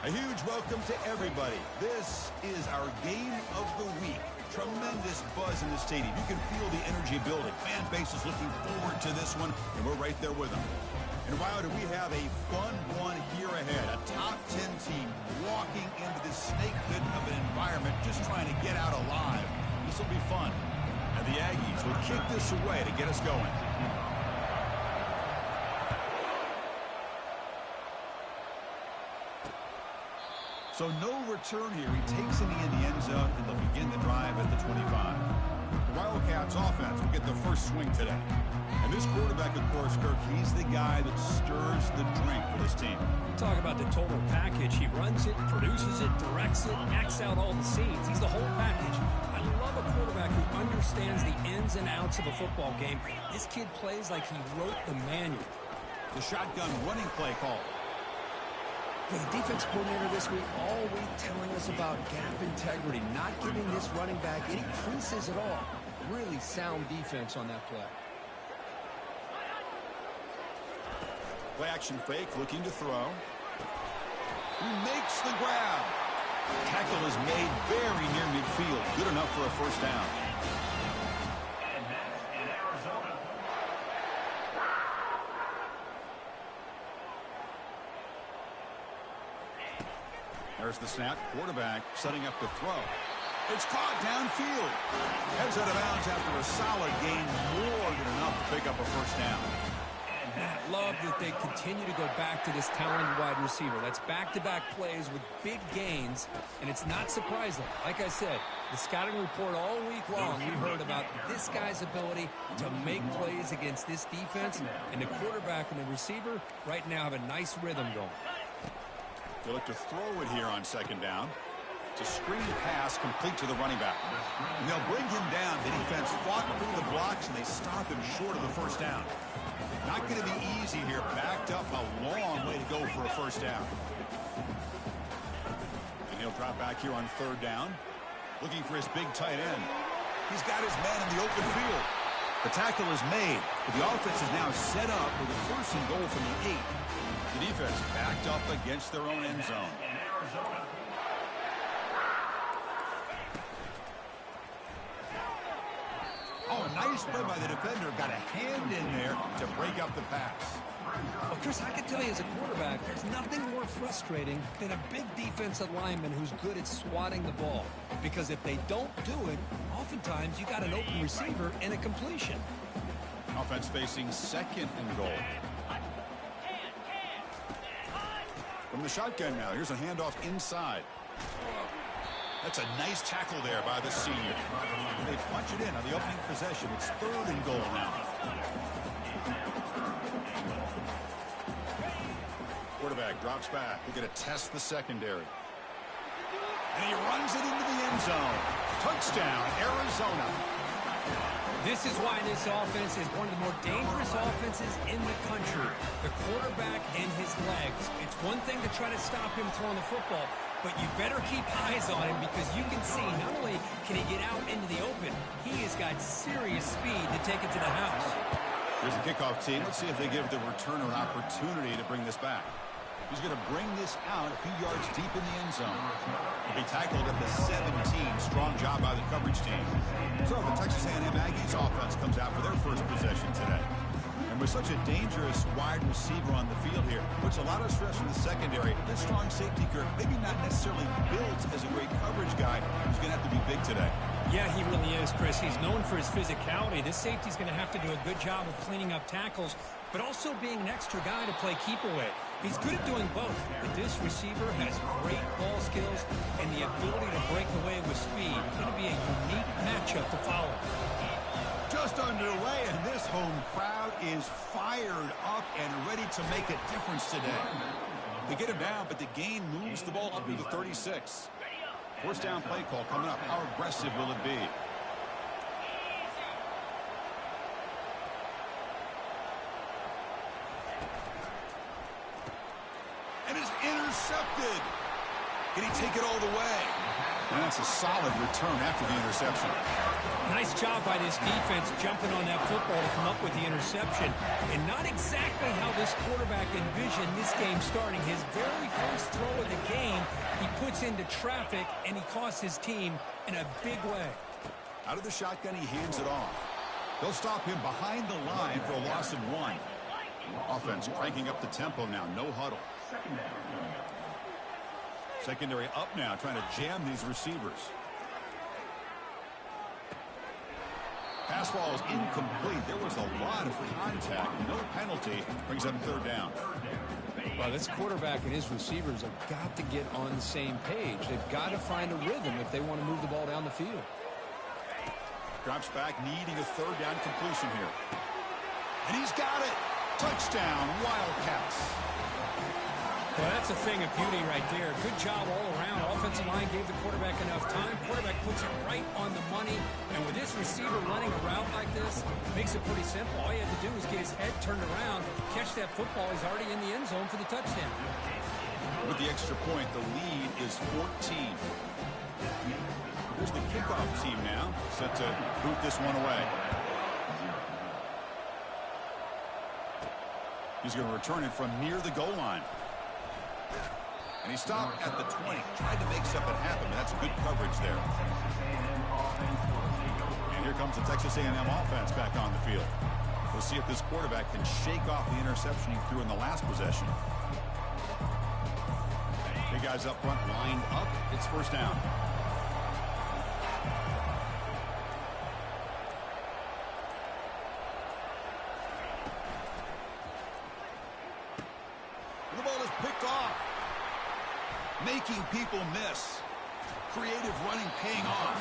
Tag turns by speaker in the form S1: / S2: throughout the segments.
S1: A huge welcome to everybody. This is our game of the week. Tremendous buzz in the stadium. You can feel the energy building. Fan base is looking forward to this one, and we're right there with them. And wow, do we have a fun one here ahead. A top 10 team walking into this snake pit of an environment, just trying to get out alive. This will be fun. And the Aggies will kick this away to get us going. So no return here. He takes it in the end zone, and they'll begin the drive at the 25. The Wildcats offense will get the first swing today. And this quarterback, of course, Kirk, he's the guy that stirs the drink for this team.
S2: Talk about the total package. He runs it, produces it, directs it, acts out all the scenes. He's the whole package. I love a quarterback who understands the ins and outs of a football game. This kid plays like he wrote the manual.
S1: The shotgun running play call.
S2: The defense coordinator this week all week telling us about gap integrity, not giving this running back any creases at all. Really sound defense on that play.
S1: Play action fake, looking to throw. He makes the grab. Tackle is made very near midfield. Good enough for a first down. There's the snap. Quarterback setting up the throw. It's caught downfield. Heads out of bounds after a solid gain, more than enough to pick up a first down.
S2: And I love that they continue to go back to this talented wide receiver. That's back-to-back plays with big gains, and it's not surprising. Like I said, the scouting report all week long, we heard about this guy's ability to make plays against this defense, and the quarterback and the receiver right now have a nice rhythm going.
S1: They look to throw it here on second down. It's a screen pass complete to the running back. And they'll bring him down. The defense fought through the blocks, and they stop him short of the first down. Not going to be easy here. Backed up a long way to go for a first down. And he'll drop back here on third down. Looking for his big tight end. He's got his man in the open field. The tackle is made, but the offense is now set up with a first and goal from the 8. The defense backed up against their own end zone. Oh, a nice play by the defender. Got a hand in there to break up the pass.
S2: Well, Chris, I can tell you as a quarterback, there's nothing more frustrating than a big defensive lineman who's good at swatting the ball. Because if they don't do it, oftentimes you got an open receiver and a completion.
S1: Offense facing second and goal. From the shotgun now, here's a handoff inside. That's a nice tackle there by the senior. They punch it in on the opening possession. It's third and goal now. Quarterback drops back. We're going to test the secondary. And he runs it into the end zone. Touchdown, Arizona.
S2: This is why this offense is one of the more dangerous offenses in the country. The quarterback and his legs. It's one thing to try to stop him throwing the football, but you better keep eyes on him because you can see not only can he get out into the open, he has got serious speed to take it to the house.
S1: Here's the kickoff team. Let's see if they give the returner an opportunity to bring this back. He's going to bring this out a few yards deep in the end zone. He'll be tackled at the 17. Strong job by the coverage team. So the Texas A&M Aggies offense comes out for their first possession today. And with such a dangerous wide receiver on the field here, puts a lot of stress on the secondary. This strong safety, Kirk, maybe not necessarily built as a great coverage guy. He's going to have to be big today.
S2: Yeah, he really is, Chris. He's known for his physicality. This safety's going to have to do a good job of cleaning up tackles, but also being an extra guy to play keep away. He's good at doing both, but this receiver has great ball skills and the ability to break away with speed. It's going to be a unique matchup to follow.
S1: Just underway, and this home crowd is fired up and ready to make a difference today. They get him down, but the gain moves the ball up to the 36. First down play call coming up. How aggressive will it be? And it's intercepted. Can he take it all the way? And that's a solid return after the interception.
S2: Nice job by this defense jumping on that football to come up with the interception. And not exactly how this quarterback envisioned this game starting. His very first throw of the game, he puts into traffic, and he costs his team in a big way.
S1: Out of the shotgun, he hands it off. They'll stop him behind the line for a loss of 1. Offense cranking up the tempo now. No huddle. Secondary up now, trying to jam these receivers. Pass ball is incomplete. There was a lot of contact. No penalty. Brings up 3rd down.
S2: Well, this quarterback and his receivers have got to get on the same page. They've got to find a rhythm if they want to move the ball down the field.
S1: Drops back, needing a 3rd down completion here. And he's got it. Touchdown, Wildcats.
S2: Well, that's a thing of beauty right there. Good job all around. Offensive line gave the quarterback enough time. Quarterback puts it right on the money. And with this receiver running a route like this, makes it pretty simple. All you have to do is get his head turned around, catch that football. He's already in the end zone for the touchdown.
S1: With the extra point, the lead is 14. Here's the kickoff team now, set to boot this one away. He's going to return it from near the goal line. And he stopped at the 20, tried to make something happen, but that's good coverage there. And here comes the Texas A&M offense back on the field. We'll see if this quarterback can shake off the interception he threw in the last possession. Big guys up front lined up. It's 1st down. The ball is picked off. Making people miss. Creative running paying off.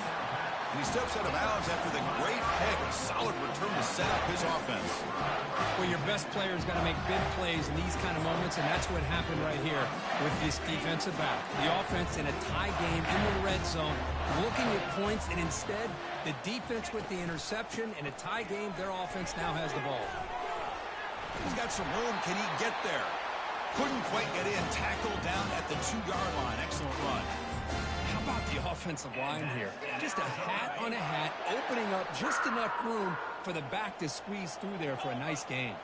S1: And he steps out of bounds after the great pick. A solid return to set up his offense.
S2: Well, your best player is going to make big plays in these kind of moments, and that's what happened right here with this defensive back. The offense in a tie game in the red zone, looking at points, and instead, the defense with the interception. In a tie game, their offense now has the ball.
S1: He's got some room. Can he get there? Couldn't quite get in. Tackled down at the 2-yard line. Excellent run.
S2: How about the offensive line here? Just a hat on a hat, opening up just enough room for the back to squeeze through there for a nice gain.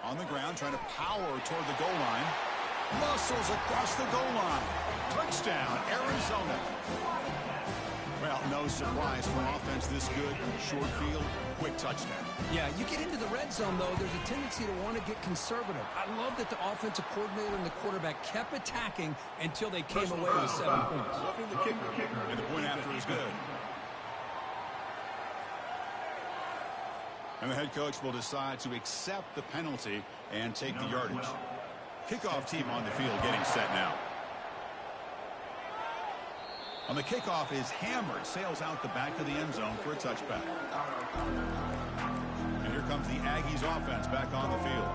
S1: On the ground, trying to power toward the goal line. Muscles across the goal line. Touchdown, Arizona. Well, no surprise for an offense this good. Short field, quick touchdown.
S2: Yeah, you get into the red zone, though, there's a tendency to want to get conservative. I love that the offensive coordinator and the quarterback kept attacking until they came away with 7 points.
S1: And the point after is good. And the head coach will decide to accept the penalty and take the yardage. Kickoff team on the field getting set now. On the kickoff is hammered, sails out the back of the end zone for a touchback. And here comes the Aggies offense back on the field.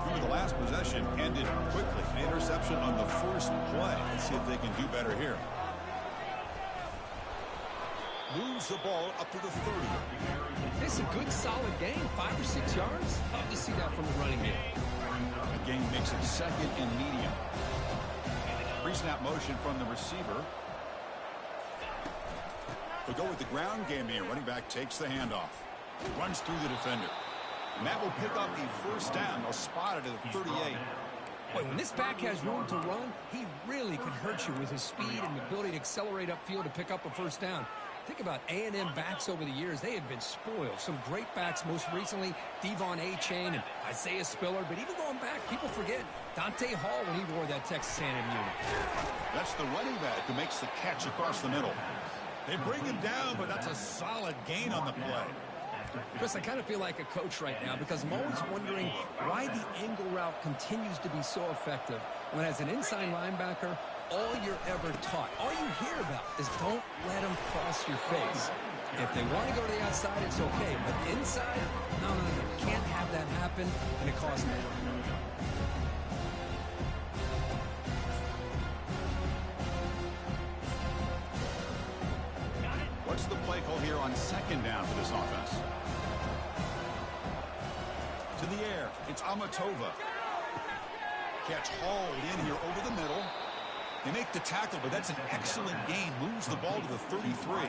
S1: Remember, the last possession ended quickly. An interception on the first play. Let's see if they can do better here. Moves the ball up to the 30.
S2: It's a good, solid gain, 5 or 6 yards. Love to see that from the running game.
S1: The gain makes it 2nd and medium. Pre-snap motion from the receiver. We'll go with the ground game here. Running back takes the handoff. Runs through the defender. And that will pick up the 1st down. They'll spot it at the 38.
S2: Boy, when this back has room to run, he really can hurt you with his speed and the ability to accelerate upfield to pick up a 1st down. Think about A&M backs over the years. They have been spoiled. Some great backs, most recently, Devon A-Chain and Isaiah Spiller. But even going back, people forget Dante Hall when he wore that Texas A&M unit.
S1: That's the running back who makes the catch across the middle. They bring him down, but that's a solid gain on the play.
S2: Chris, I kind of feel like a coach right now because I'm always wondering why the angle route continues to be so effective when as an inside linebacker, all you're ever taught, all you hear about is don't let them cross your face. If they want to go to the outside, it's okay. But inside, no. Can't have that happen, and it costs them.
S1: What's the play call here on 2nd down for this offense? To the air, it's Amatova. Catch hauled in here over the middle. They make the tackle, but that's an excellent gain. Moves the ball to the 33.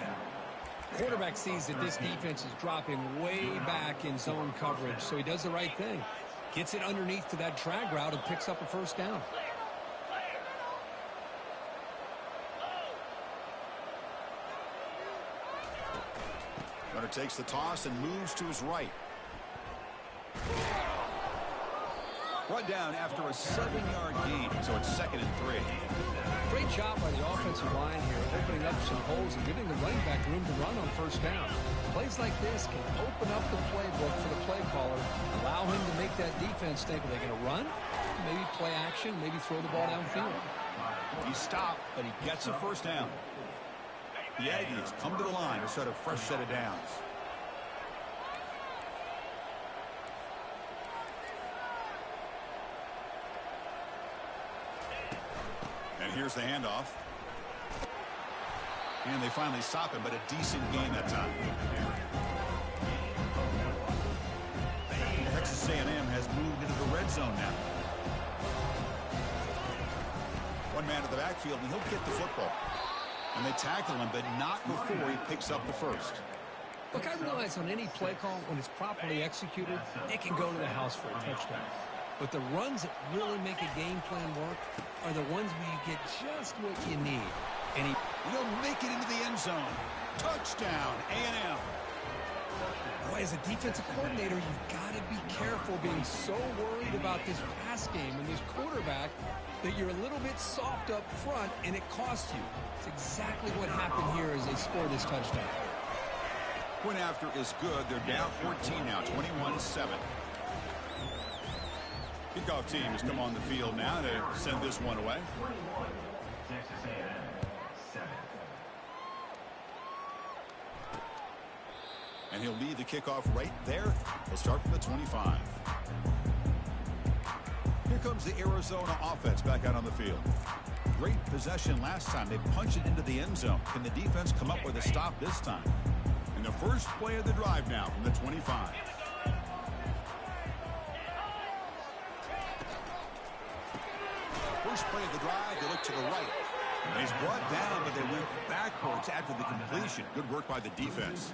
S2: Quarterback sees that this defense is dropping way back in zone coverage, so he does the right thing. Gets it underneath to that drag route and picks up a first down.
S1: Runner takes the toss and moves to his right. Brought down after a 7-yard gain, so it's 2nd and 3.
S2: Great job by the offensive line here, opening up some holes and giving the running back room to run on first down. Plays like this can open up the playbook for the play caller, allow him to make that defense think, are they going to run? Maybe play action, maybe throw the ball downfield.
S1: He stopped, but he gets a first down. The Aggies come to the line to start a fresh set of downs. And here's the handoff. And they finally stop him, but a decent gain that time. Texas A&M has moved into the red zone now. One man to the backfield, and he'll get the football. And they tackle him, but not before he picks up the first.
S2: Look, I realize on any play call, when it's properly executed, it can go to the house for a touchdown. But the runs that really make a game plan work are the ones where you get just what you need. And
S1: he'll make it into the end zone. Touchdown, A&M.
S2: Boy, as a defensive coordinator, you've got to be careful being so worried about this pass game and this quarterback that you're a little bit soft up front and it costs you. It's exactly what happened here as they score this touchdown.
S1: Point after is good. They're down 14 now, 21-7. Kickoff team has come on the field now to send this one away. And he'll lead the kickoff right there. He'll start from the 25. Here comes the Arizona offense back out on the field. Great possession last time. They punched it into the end zone. Can the defense come up with a stop this time? And the first play of the drive now from the 25. First play of the drive, they look to the right. And he's brought down, but they went backwards after the completion. Good work by the defense.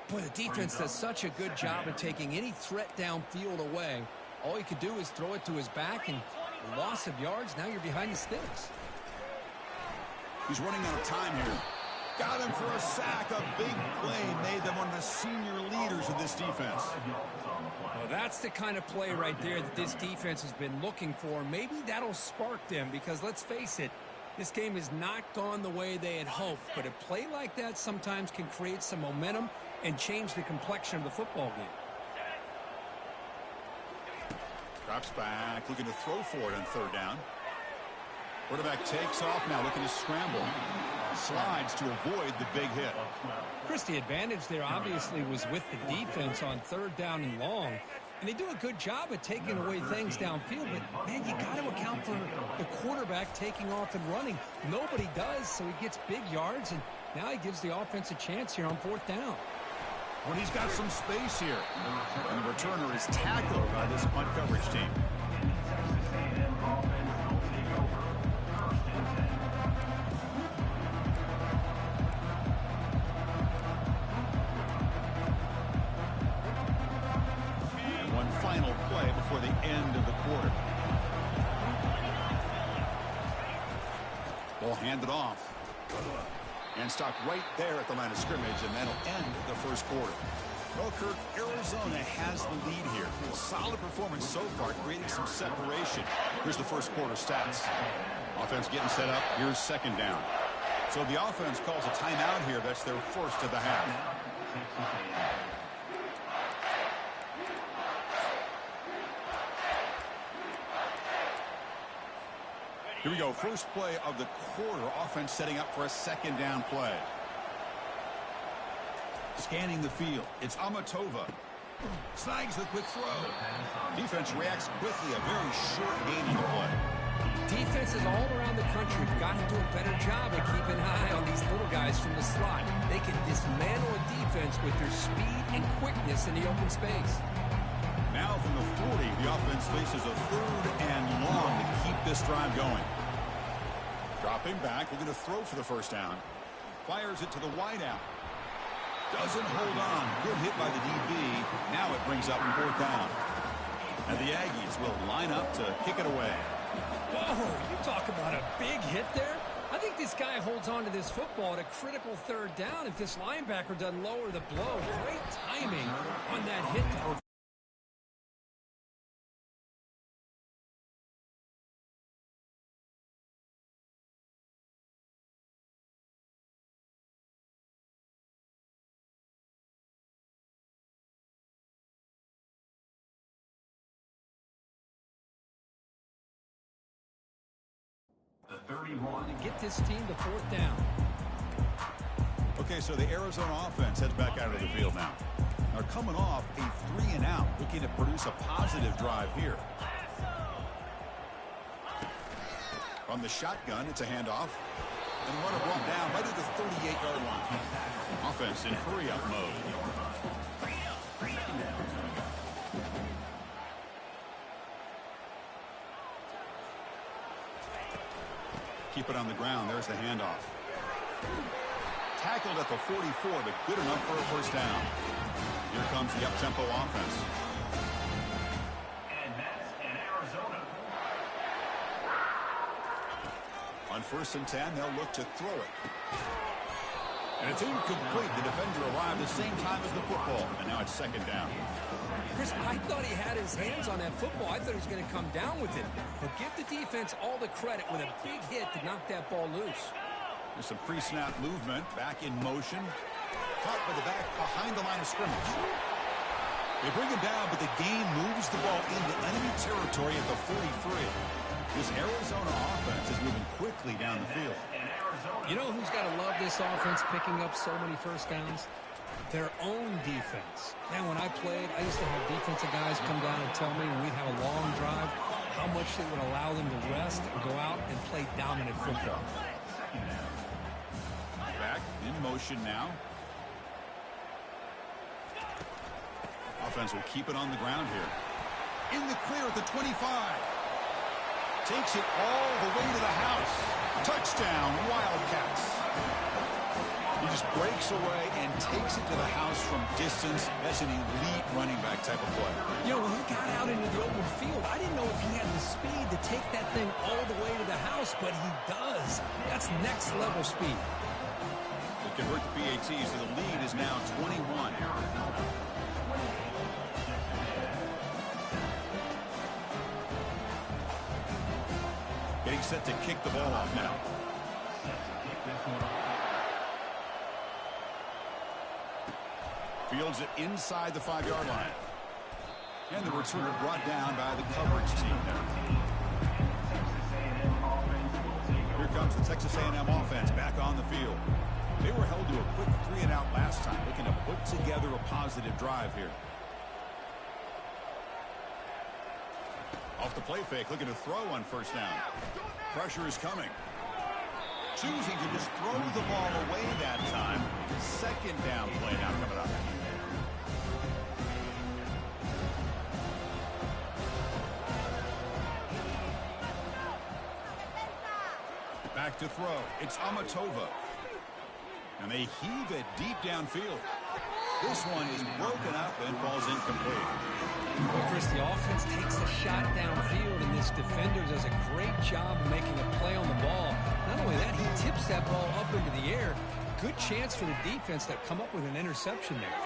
S2: Boy, the defense does such a good job of taking any threat downfield away. All he could do is throw it to his back, and loss of yards, now you're behind the sticks.
S1: He's running out of time here. Got him for a sack. A big play made them one of the senior leaders of this defense.
S2: Well, that's the kind of play right there that this defense has been looking for. Maybe that'll spark them because, let's face it, this game has not gone the way they had hoped. But a play like that sometimes can create some momentum and change the complexion of the football game.
S1: Drops back, looking to throw for it on third down. Quarterback takes off now, looking to scramble. Slides to avoid the big hit.
S2: Chris, the advantage there obviously was with the defense on third down and long. And they do a good job of taking away things downfield. But, man, you got to account for the quarterback taking off and running. Nobody does, so he gets big yards. And now he gives the offense a chance here on fourth down.
S1: When he's got some space here. And the returner is tackled by this punt coverage team. And one final play before the end of the quarter. Ball handed off. And stopped right there at the line of scrimmage, and that'll end the first quarter. Well, Kirk, Arizona has the lead here. A solid performance so far, creating some separation. Here's the first quarter stats. Offense getting set up. Here's second down. So the offense calls a timeout here. That's their first of the half. Here we go. First play of the quarter. Offense setting up for a second down play. Scanning the field. It's Amatova. Snags the quick throw. Defense reacts quickly. A very short gain on the play.
S2: Defenses all around the country have got to do a better job of keeping an eye on these little guys from the slot. They can dismantle a defense with their speed and quickness in the open space.
S1: Now from the 40, the offense faces a third and long to keep this drive going. Dropping back, looking to throw for the first down. Fires it to the wideout. Doesn't hold on. Good hit by the DB. Now it brings up 4th down. And the Aggies will line up to kick it away.
S2: Whoa, you talk about a big hit there. I think this guy holds on to this football at a critical 3rd down if this linebacker doesn't lower the blow. Great timing on that hit. The 31 to get this team to 4th down.
S1: Okay, so the Arizona offense heads back out of the field now. They're coming off a 3-and-out, looking to produce a positive drive here. From the shotgun, it's a handoff. And runner brought down right at the 38-yard line. Offense in hurry-up mode. Keep it on the ground. There's the handoff. Tackled at the 44, but good enough for a first down. Here comes the up-tempo offense.
S3: And that's in Arizona.
S1: On 1st and 10, they'll look to throw it. And it's incomplete. The defender arrived the same time as the football, and now it's 2nd down.
S2: Chris, I thought he had his hands on that football. I thought he was going to come down with it. But give the defense all the credit with a big hit to knock that ball loose.
S1: There's some pre-snap movement. Back in motion. Caught by the back behind the line of scrimmage. They bring him down, but the game moves the ball into enemy territory at the 43. This Arizona offense is moving quickly down the field.
S2: You know who's got to love this offense picking up so many first downs? Their own defense. Man, when I played, I used to have defensive guys come down and tell me when we'd have a long drive how much it would allow them to rest and go out and play dominant football.
S1: Back in motion now. Offense will keep it on the ground here. In the clear at the 25. Takes it all the way to the house. Touchdown, Wildcats. He just breaks away and takes it to the house from distance. That's an elite running back type of play.
S2: You know, when he got out into the open field, I didn't know if he had the speed to take that thing all the way to the house, but he does. That's next level speed.
S1: They convert the PATs, so the lead is now 21. Getting set to kick the ball off now. Fields it inside the 5-yard line. And the returner brought down by the coverage team there. Here comes the Texas A&M offense back on the field. They were held to a quick 3-and-out last time, looking to put together a positive drive here. Off the play fake, looking to throw on first down. Pressure is coming. Choosing to just throw the ball away that time. 2nd down play now coming up. Back to throw. It's Amatova. And they heave it deep downfield. This one is broken up and falls incomplete.
S2: Well, Chris, the offense takes a shot downfield, and this defender does a great job of making a play on the ball. Not only that, he tips that ball up into the air. Good chance for the defense to come up with an interception there.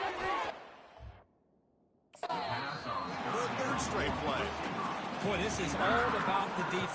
S1: The 3rd straight play.
S2: Boy, this is all about the defense.